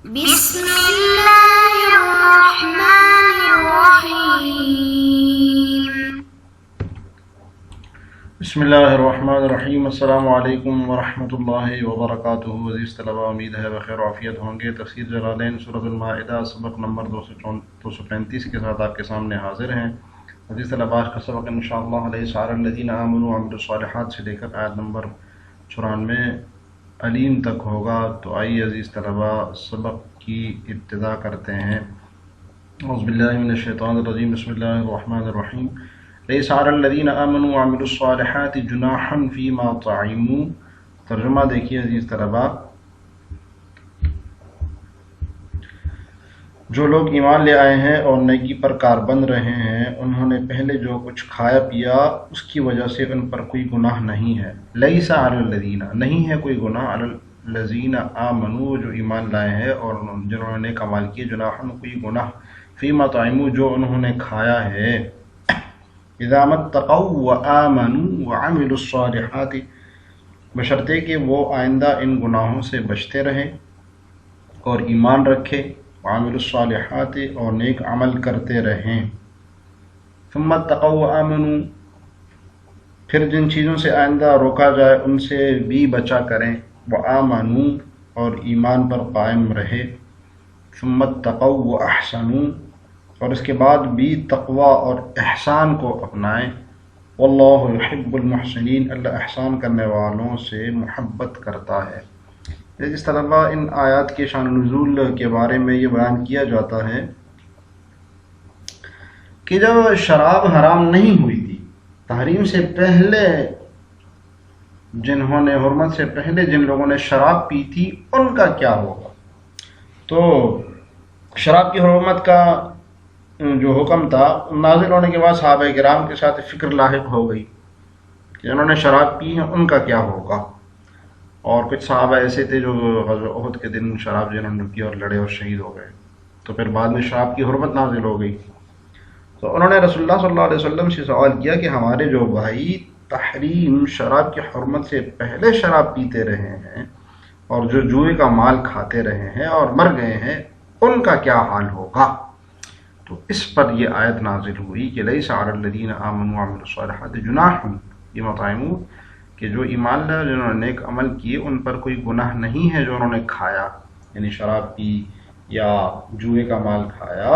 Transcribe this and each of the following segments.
بسم اللہ الرحمن الرحیم بسم اللہ الرحمن الرحیم۔ السلام علیکم ورحمۃ اللہ وبرکاتہ۔ عزیز طلباء، امید ہے بخیر و عافیت ہوں گے۔ تفسیر جلالین سورۃ المائدہ سبق نمبر 235 کے ساتھ آپ کے سامنے حاضر ہیں۔ عزیز طلباء، آج کا سبق انشاءاللہ لیس علی الذین آمنوا وعملوا الصالحات سے لے کر آیت نمبر 94 علیم تک ہوگا۔ تو آئیے عزیز طلباء سبق کی ابتدا کرتے ہیں۔ اعوذ باللہ من الشیطان الرجیم، بسم اللہ الرحمن الرحیم۔ لیس علی الذین آمنوا وعملوا الصالحات جناح فیما طعموا۔ ترجمہ دیکھیے عزیز طلباء، جو لوگ ایمان لے آئے ہیں اور نیکی پر کاربند رہے ہیں، انہوں نے پہلے جو کچھ کھایا پیا اس کی وجہ سے ان پر کوئی گناہ نہیں ہے۔ لیس علی الذین، نہیں ہے کوئی گناہ، علی الذین آمنوا، جو ایمان لائے ہیں اور جنہوں نے نیک اعمال کیے، جناح کوئی گناہ، فیما طعموا، جو انہوں نے کھایا ہے، اذا ما اتقوا وآمنوا وعملوا الصالحات، بشرطے کہ وہ آئندہ ان گناہوں سے بچتے رہیں اور ایمان رکھے، وعملوا الصالحات، اور نیک عمل کرتے رہیں۔ ثم اتقوا وآمنوا، پھر جن چیزوں سے آئندہ روکا جائے ان سے بھی بچا کریں، وآمنوا، اور ایمان پر قائم رہے، ثم اتقوا واحسنوا، اور اس کے بعد بھی تقوی اور احسان کو اپنائیں، واللہ یحب المحسنین، اللہ احسان کرنے والوں سے محبت کرتا ہے۔ اس طلباء، ان آیات کے شان نزول کے بارے میں یہ بیان کیا جاتا ہے کہ جب شراب حرام نہیں ہوئی تھی، تحریم سے پہلے جنہوں نے حرمت سے پہلے جن لوگوں نے شراب پی تھی ان کا کیا ہوگا۔ تو شراب کی حرمت کا جو حکم تھا نازل ہونے کے بعد صحابہ کرام کے ساتھ فکر لاحق ہو گئی کہ جنہوں نے شراب پی ہے ان کا کیا ہوگا۔ اور کچھ صحابہ ایسے تھے جو غزوہ احد کے دن شراب جنہوں نے پی اور لڑے اور شہید ہو گئے، تو پھر بعد میں شراب کی حرمت نازل ہو گئی۔ تو انہوں نے رسول اللہ صلی اللہ علیہ وسلم سے سوال کیا کہ ہمارے جو بھائی تحریم شراب کی حرمت سے پہلے شراب پیتے رہے ہیں اور جو جوئے کا مال کھاتے رہے ہیں اور مر گئے ہیں، ان کا کیا حال ہوگا۔ تو اس پر یہ آیت نازل ہوئی کہ لیس علی الذین آمنوا وعملوا الصالحات جناح فیما طعموا، کہ جو ایمان لائے جنہوں نے نیک عمل کیے ان پر کوئی گناہ نہیں ہے جو انہوں نے کھایا، یعنی شراب پی یا جوئے کا مال کھایا،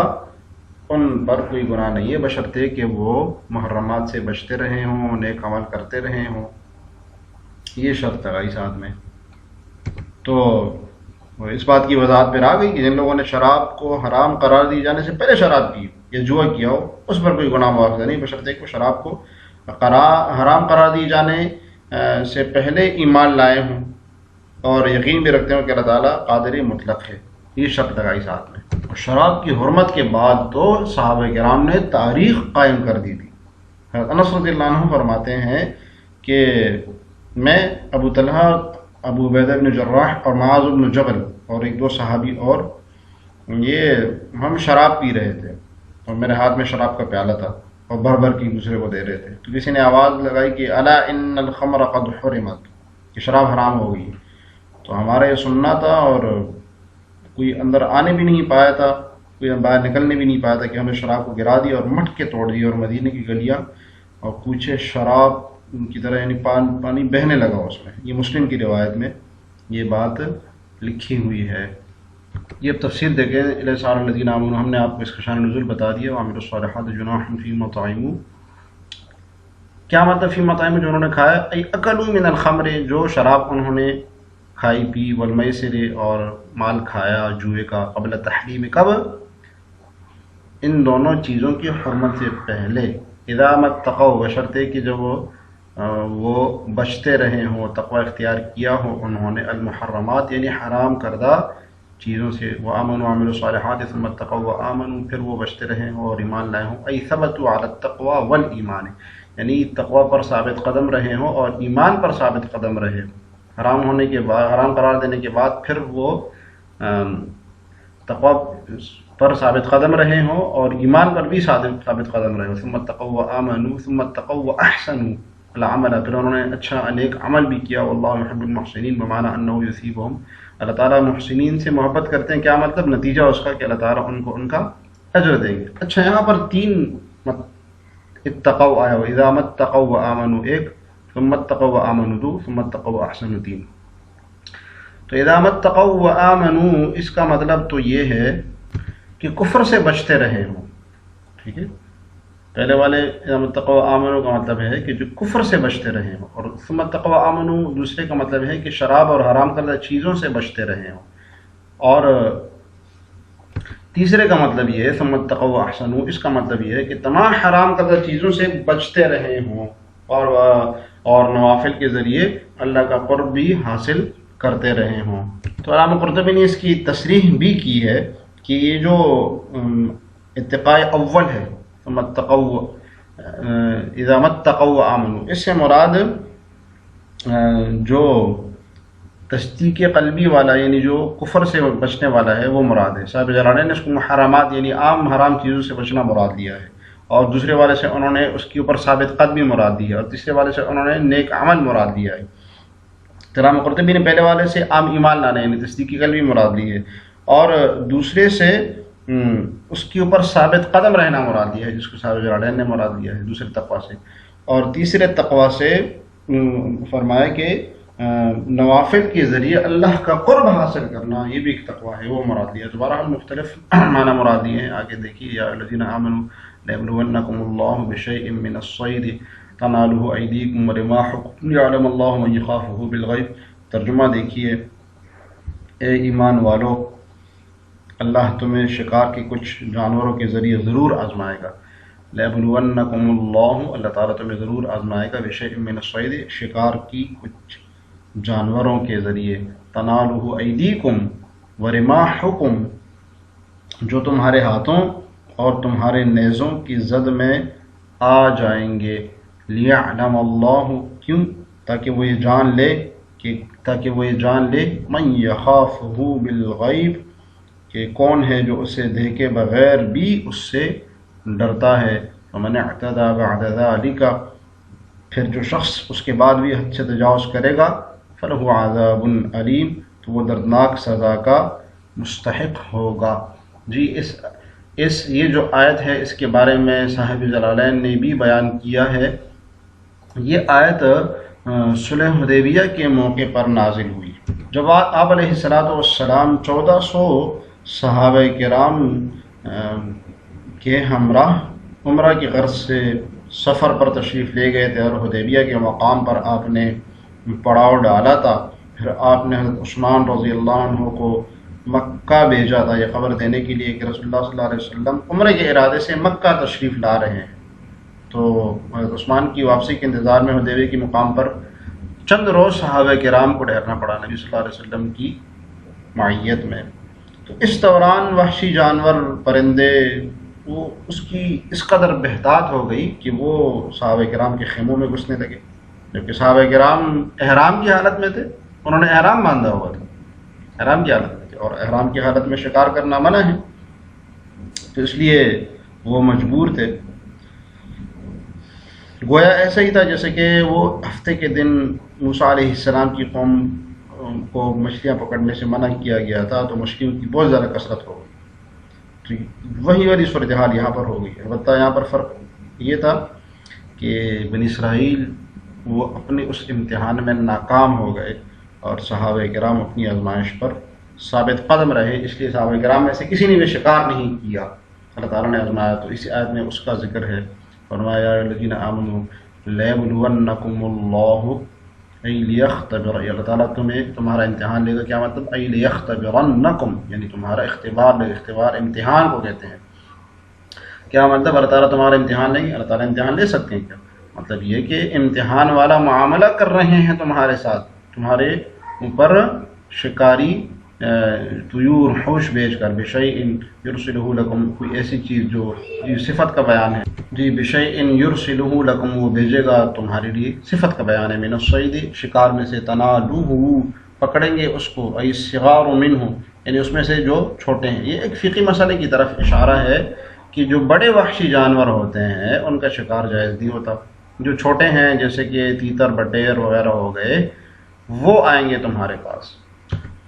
ان پر کوئی گناہ نہیں ہے، بشرطے کہ وہ محرمات سے بچتے رہے ہوں، نیک عمل کرتے رہے ہوں۔ یہ شرط ہے اس آیت میں۔ تو اس بات کی وضاحت پھر آ گئی کہ جن لوگوں نے شراب کو حرام قرار دی جانے سے پہلے شراب پی یا جوا کیا ہو، اس پر کوئی گناہ مواخذہ نہیں، بشرطے کہ شراب کو حرام قرار دی جانے سے پہلے ایمان لائے ہوں اور یقین بھی رکھتے ہوں کہ اللہ تعالیٰ قادر مطلق ہے۔ یہ شرط لگائی ساتھ میں۔ اور شراب کی حرمت کے بعد تو صحابہ کرام نے تاریخ قائم کر دی تھی۔ حضرت انس رضی اللہ عنہ فرماتے ہیں کہ میں، ابو طلحہ، ابو عبیدہ بن جراح اور معاذ بن جبل اور ایک دو صحابی اور یہ ہم شراب پی رہے تھے اور میرے ہاتھ میں شراب کا پیالہ تھا اور بھر بھر کے دوسرے کو دے رہے تھے، تو کسی نے آواز لگائی کہ الا ان الخمر قد حرمت، کہ شراب حرام ہو گئی۔ تو ہمارا یہ سننا تھا اور کوئی اندر آنے بھی نہیں پایا تھا، کوئی باہر نکلنے بھی نہیں پایا تھا کہ ہم نے شراب کو گرا دی اور مٹ کے توڑ دی، اور مدینے کی گلیاں اور کوچے شراب کی طرح، یعنی پانی بہنے لگا اس میں۔ یہ مسلم کی روایت میں یہ بات لکھی ہوئی ہے۔ یہ اب تفسیر دیکھیں، لیس علی الذین آمنوا، ہم نے آپ کو اس کا شان نزول بتا دیا، وعملوا الصالحات جناح فیما طعموا، کیا مطلب فیما طعموا، جو انہوں نے کھایا، ای اکلوا من الخمر، جو شراب انہوں نے کھائی پی، والمیسر، اور مال کھایا جوئے کا، قبل تحریم، کب، ان دونوں چیزوں کی حرمت سے پہلے، اذا ما اتقوا، بشرطے کہ جب وہ بچتے رہے ہوں، تقوی اختیار کیا ہو انہوں نے، المحرمات، یعنی حرام کردہ چیزوں سے، وآمنوا وعملوا الصالحات ثم اتقوا وآمنوا، پھر وہ بچتے رہے ہوں اور ایمان لائے ہوں، ای ثبتوا علی التقوی والایمان، یعنی تقوی پر ثابت قدم رہے ہوں اور ایمان پر ثابت قدم رہے ہوں۔ حرام ہونے کے بعد، حرام قرار دینے کے بعد پھر وہ تقوی پر ثابت قدم رہے ہوں اور ایمان پر بھی ثابت قدم رہے ہوں۔ ثم اتقوا وآمنوا ثم اتقوا واحسنوا العمل، پھر انہوں نے اچھا نیک عمل بھی کیا، واللہ یحب المحسنین، بمعنی انہ یثیبہم اللہ تعالیٰ محسنین سے محبت کرتے ہیں، کیا مطلب؟ نتیجہ اس کا کہ اللہ تعالیٰ ان کو ان کا اجر دیں گے۔ اچھا، یہاں پر 3 اتقوا آیا ہو، اذا متقوا وآمنوا 1، ثم اتقوا وآمنوا 2، ثم اتقوا واحسنوا 3۔ تو اذا متقوا وآمنوا اس کا مطلب تو یہ ہے کہ کفر سے بچتے رہے ہوں، ٹھیک ہے۔ پہلے والے اذا متقوا وآمنوا کا مطلب ہے کہ جو کفر سے بچتے رہے ہوں، اور ثم اتقوا وآمنوا دوسرے کا مطلب ہے کہ شراب اور حرام کردہ چیزوں سے بچتے رہے ہوں، اور تیسرے کا مطلب یہ ہے ثم اتقوا واحسنوا، اس کا مطلب یہ ہے کہ تمام حرام کردہ چیزوں سے بچتے رہے ہوں اور نوافل کے ذریعے اللہ کا قرب بھی حاصل کرتے رہے ہوں۔ تو علامہ قرطبی نے اس کی تصریح بھی کی ہے کہ یہ جو اتقاء اول ہے ثم اتقوا اذا متقوا وآمنوا، اس سے مراد جو تصدیق قلبی والا یعنی جو کفر سے بچنے والا ہے وہ مراد ہے۔ صاحب جلالین نے اس کو محرمات یعنی عام حرام چیزوں سے بچنا مراد لیا ہے، اور دوسرے والے سے انہوں نے اس کے اوپر ثابت قدمی مراد دی ہے، اور تیسرے والے سے انہوں نے نیک عمل مراد دیا ہے۔ علامہ قرطبی نے پہلے والے سے عام ایمان لانا یعنی تصدیقی قلبی مراد لی ہے، اور دوسرے سے اس کے اوپر ثابت قدم رہنا مراد دیا ہے، جس کو صاحب جلالین نے مراد لیا ہے دوسرے تقویٰ سے، اور تیسرے تقویٰ سے فرمایا کہ نوافل کے ذریعے اللہ کا قرب حاصل کرنا، یہ بھی ایک تقویٰ ہے، وہ مراد لیا۔ تو بہرحال مختلف معنی مراد لیے ہیں۔ آگے دیکھیے، یا الذین آمنوا لَيَبْلُوَنَّكُمُ اللَّهُ بِشَيْءٍ مِّنَ الصَّيْدِ تَنَالُهُ أَيْدِيكُمْ وَرِمَاحُكُمْ لِيَعْلَمَ اللَّهُ مَن يَخَافُهُ بِالْغَيْبِ۔ ترجمہ دیکھیے، اے ایمان والو، اللہ تمہیں شکار کے کچھ جانوروں کے ذریعے ضرور آزمائے گا۔ لَيَبْلُوَنَّكُمُ اللَّهُ، اللہ تعالیٰ تمہیں ضرور آزمائے گا، بِشَيْءٍ مِّنَ الصَّيْدِ، شکار کی کچھ جانوروں کے ذریعے، تَنَالُهُ أَيْدِيكُمْ وَرِمَاحُكُمْ، جو تمہارے ہاتھوں اور تمہارے نیزوں کی زد میں آ جائیں گے۔ لِيَعْلَمَ اللَّهُ، کیوں؟ تاکہ وہ یہ جان لے مَن يَخَافُهُ بِالْغَيْبِ، کہ کون ہے جو اسے دیکھے بغیر بھی اس سے ڈرتا ہے۔ وَمَنِ اعْتَدَىٰ بَعْدَ ذَلِكَ، پھر جو شخص اس کے بعد بھی حد سے تجاوز کرے گا، فَلَهُ عَذَابٌ عَلِيمٌ، تو وہ دردناک سزا کا مستحق ہوگا۔ جی، یہ جو آیت ہے اس کے بارے میں صاحب جلالین نے بھی بیان کیا ہے۔ یہ آیت صلح حدیبیہ کے موقع پر نازل ہوئی، جب آپ علیہ السلام 1400 صحابہ کرام کے ہمراہ عمرہ کی غرض سے سفر پر تشریف لے گئے تھے، اور حدیبیہ کے مقام پر آپ نے پڑاؤ ڈالا تھا۔ پھر آپ نے حضرت عثمان رضی اللہ عنہ کو مکہ بھیجا تھا یہ خبر دینے کے لیے کہ رسول اللہ صلی اللہ علیہ وسلم عمرے کے ارادے سے مکہ تشریف لا رہے ہیں۔ تو حضرت عثمان کی واپسی کے انتظار میں حدیبیہ کے مقام پر چند روز صحابہ کرام کو ٹھہرنا پڑا نبی صلی اللہ علیہ وسلم کی معیت میں۔ تو اس دوران وحشی جانور، پرندے، وہ اس کی اس قدر بہتات ہو گئی کہ وہ صحابہ کرام کے خیموں میں گھسنے لگے، جبکہ صحابہ کرام احرام کی حالت میں تھے، انہوں نے احرام باندھا ہوا تھا، احرام کی حالت میں تھے، اور احرام کی حالت میں شکار کرنا منع ہے، تو اس لیے وہ مجبور تھے۔ گویا ایسا ہی تھا جیسے کہ وہ ہفتے کے دن موسیٰ علیہ السلام کی قوم کو مچھلیاں پکڑنے سے منع کیا گیا تھا، تو مچھلیوں کی بہت زیادہ کثرت ہو گئی۔ تو وہی والی صورتحال یہاں پر ہو گئی۔ البتہ یہاں پر فرق یہ تھا کہ بنی اسرائیل وہ اپنے اس امتحان میں ناکام ہو گئے، اور صحابہ کرام اپنی آزمائش پر ثابت قدم رہے، اس لیے صحابہ کرام میں سے کسی نے بھی شکار نہیں کیا، اللہ تعالیٰ نے آزمایا۔ تو اسی آیت میں اس کا ذکر ہے، فرمایا الذین آمنوا لیبلونکم اللہ ای لیختبر، اللہ تعالیٰ تمہارا امتحان لے گا۔ کیا مطلب؟ ای لیختبرنکم، یعنی تمہارا اختبار امتحان کو کہتے ہیں۔ کیا مطلب؟ اللہ تعالیٰ تمہارا امتحان لیں گے؟ اللہ تعالیٰ امتحان لے سکتے ہیں کیا؟ مطلب یہ کہ امتحان والا معاملہ کر رہے ہیں تمہارے ساتھ، تمہارے اوپر شکاری طیور ہوش بھیج کر، بشیء یرسلہ لکم، کوئی ایسی چیز جو صفت کا بیان ہے، جی بشیء یرسلہ لکم، وہ بھیجے گا تمہارے لیے، صفت کا بیان ہے، من الصید، شکار میں سے، تنالوہ، پکڑیں گے اس کو، ای الصغار منہ، یعنی اس میں سے جو چھوٹے ہیں۔ یہ ایک فقہی مسئلے کی طرف اشارہ ہے کہ جو بڑے وحشی جانور ہوتے ہیں ان کا شکار جائز نہیں ہوتا، جو چھوٹے ہیں جیسے کہ تیتر، بٹیر وغیرہ ہو گئے، وہ آئیں گے تمہارے پاس۔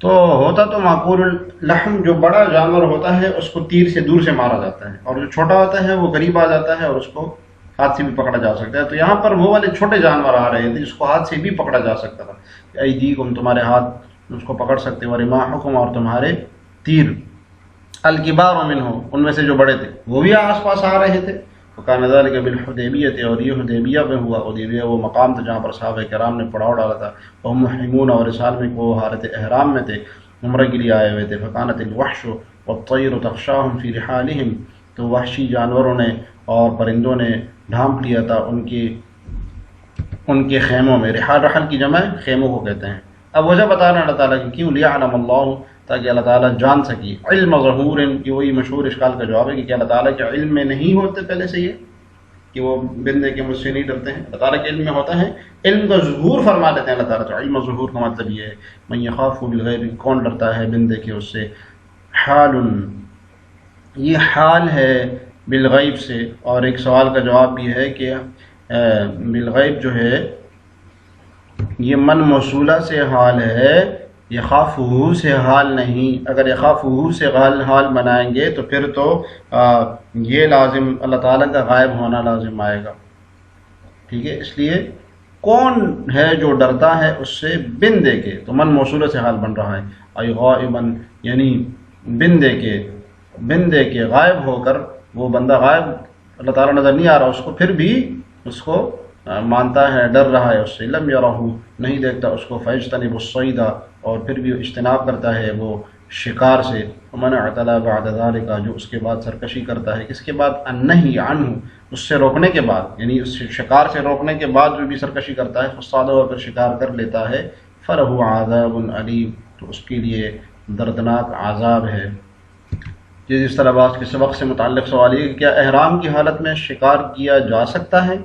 تو ہوتا تو معقول اللحم، جو بڑا جانور ہوتا ہے اس کو تیر سے دور سے مارا جاتا ہے، اور جو چھوٹا ہوتا ہے وہ قریب آ جاتا ہے اور اس کو ہاتھ سے بھی پکڑا جا سکتا ہے. تو یہاں پر وہ والے چھوٹے جانور آ رہے تھے جس کو ہاتھ سے بھی پکڑا جا سکتا تھا. ایدیکم، تمہارے ہاتھ اس کو پکڑ سکتے ہو، رماحکم، اور تمہارے تیر، الکبار منہ، ان میں سے جو بڑے تھے وہ بھی آس پاس آ رہے تھے. وکان ذلک بالحدیبیہ، اور یہ حدیبیہ میں ہوا. حدیبیہ وہ مقام تھا جہاں پر صحابہ کرام نے پڑاؤ ڈالا تھا. وہ محرمون، اور اس حال میں وہ حالت احرام میں تھے، عمرہ کے لیے آئے ہوئے تھے. فکانت الوحش والطیر تخشاہم فی رحالہم، تو وحشی جانوروں نے اور پرندوں نے ڈھانپ لیا تھا ان کے خیموں میں. رحال کی جمع خیموں کو کہتے ہیں. اب وجہ بتا رہے ہیں اللہ تعالیٰ کی، کیوں؟ لیعلم اللہ، تاکہ اللہ تعالیٰ جان سکی. علم ظہور، کہ وہی مشہور اشکال کا جواب ہے کہ کیا اللہ تعالیٰ کے علم میں نہیں ہوتے پہلے سے یہ کہ وہ بندے کے مجھ سے نہیں ڈرتے ہیں؟ اللہ تعالیٰ کے علم میں ہوتا ہے. علم کا ظہور فرما لیتے ہیں اللہ تعالیٰ. تو علم ظہور کا مطلب یہ ہے من یخاف بالغیب، کون ڈرتا ہے بندے کے اس سے. حال، یہ حال ہے بالغیب سے. اور ایک سوال کا جواب یہ ہے کہ بالغیب جو ہے یہ من موصولہ سے حال ہے، یخافہ سے حال نہیں. اگر یخافہ سے حال بنائیں گے تو پھر تو یہ لازم اللہ تعالیٰ کا غائب ہونا لازم آئے گا. ٹھیک ہے، اس لیے کون ہے جو ڈرتا ہے اس سے بندے کے، تو من موصولہ سے حال بن رہا ہے. ای غائباً، یعنی بندے کے غائب ہو کر، وہ بندہ غائب اللہ تعالیٰ نظر نہیں آ رہا اس کو، پھر بھی اس کو مانتا ہے، ڈر رہا ہے اس سے. لم یرہ، نہیں دیکھتا اس کو. فیجتنب الصید، اور پھر بھی اجتناب کرتا ہے وہ شکار سے. ومن اعتدى بعد ذلك، جو اس کے بعد سرکشی کرتا ہے. کس کے بعد؟ النہی عنہ، اس سے روکنے کے بعد، یعنی اس شکار سے روکنے کے بعد جو بھی سرکشی کرتا ہے، فصاد، اور پھر شکار کر لیتا ہے. فلہ عذاب علیم، تو اس کے لیے دردناک عذاب ہے. جس طرح بعض کے سبق سے متعلق سوال یہ کہ کیا احرام کی حالت میں شکار کیا جا سکتا ہے؟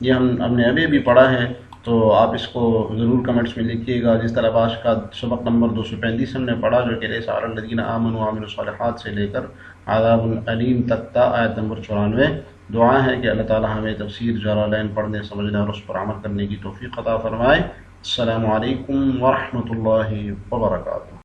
یہ ہم نے ابھی پڑھا ہے، تو آپ اس کو ضرور کمنٹس میں لکھیے گا. جس طرح بعض کا سبق نمبر 235 ہم نے پڑھا، جو کہ لیس علی الذین آمنوا وعملوا الصالحات سے لے کر عذاب علیم تک تھا، آیت نمبر 94. دعا ہے کہ اللہ تعالی ہمیں تفسیر جلالین پڑھنے، سمجھنے اور اس پر عمل کرنے کی توفیق عطا فرمائے. السلام علیکم ورحمۃ اللہ وبرکاتہ.